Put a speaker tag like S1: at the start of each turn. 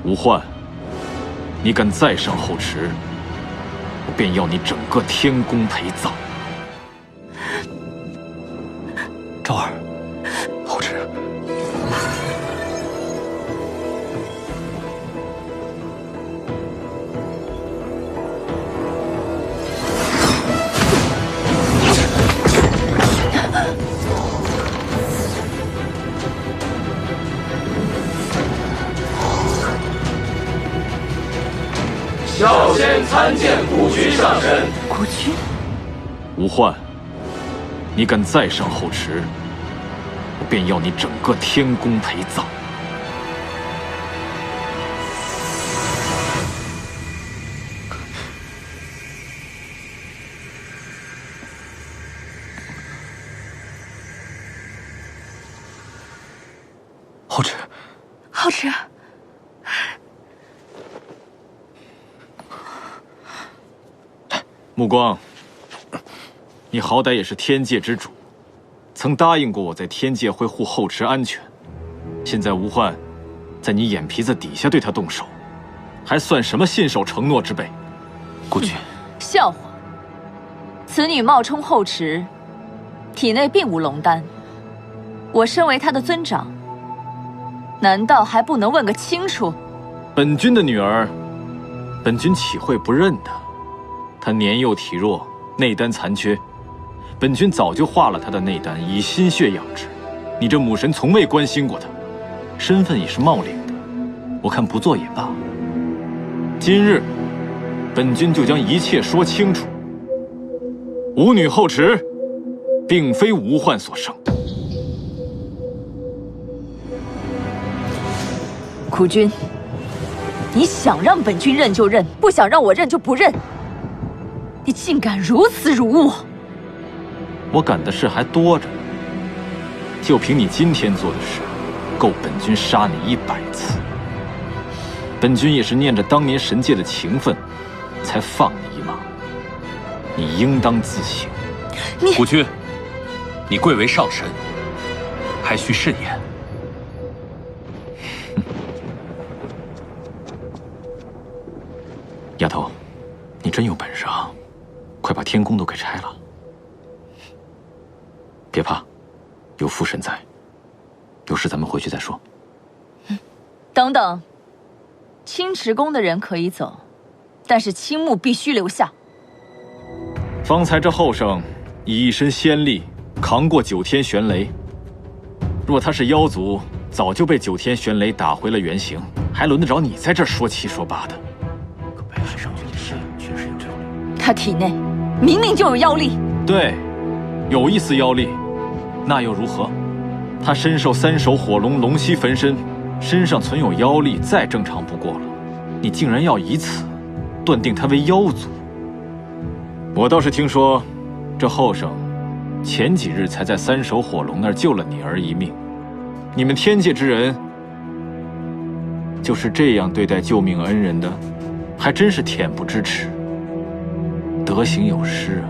S1: 吴焕，你敢再上后池，我便要你整个天宫陪葬。
S2: 昭儿，后池。
S3: 小仙参见古君上神。
S4: 国君，
S1: 吴焕，你敢再上后池，我便要你整个天宫陪葬。
S2: 后池，
S4: 后池，
S1: 目光，你好歹也是天界之主，曾答应过我在天界会护后池安全。现在吴焕在你眼皮子底下对他动手，还算什么信守承诺之辈？
S2: 国君，
S4: 笑话！此女冒充后池，体内并无龙丹。我身为她的尊长，难道还不能问个清楚？
S1: 本君的女儿，本君岂会不认的？她年幼体弱，内丹残缺，本君早就化了她的内丹，以心血养之。你这母神从未关心过她，身份也是冒领的，我看不做也罢。今日，本君就将一切说清楚。吾女后池，并非吴焕所生。
S4: 苦君，你想让本君认就认，不想让我认就不认。你竟敢如此辱我！
S1: 我赶的事还多着呢，就凭你今天做的事，够本君杀你100次。本君也是念着当年神界的情分，才放你一马。你应当自省。
S2: 国君，你贵为上神，还需慎言。
S1: 丫头，你真有本事啊！快把天宫都给拆了。别怕，有父神在，有事咱们回去再说。
S4: 等等，青池宫的人可以走，但是青木必须留下。
S1: 方才这后生以一身仙力扛过9天玄雷，若他是妖族，早就被9天玄雷打回了原形，还轮得着你在这儿说七说八的？
S4: 他体内明明就有妖力。
S1: 对，有一丝妖力，那又如何？他身受3首火龙龙息焚身，身上存有妖力，再正常不过了。你竟然要以此断定他为妖族？我倒是听说，这后生前几日才在3首火龙那儿救了你儿一命。你们天界之人就是这样对待救命恩人的，还真是恬不知耻，德行有失啊！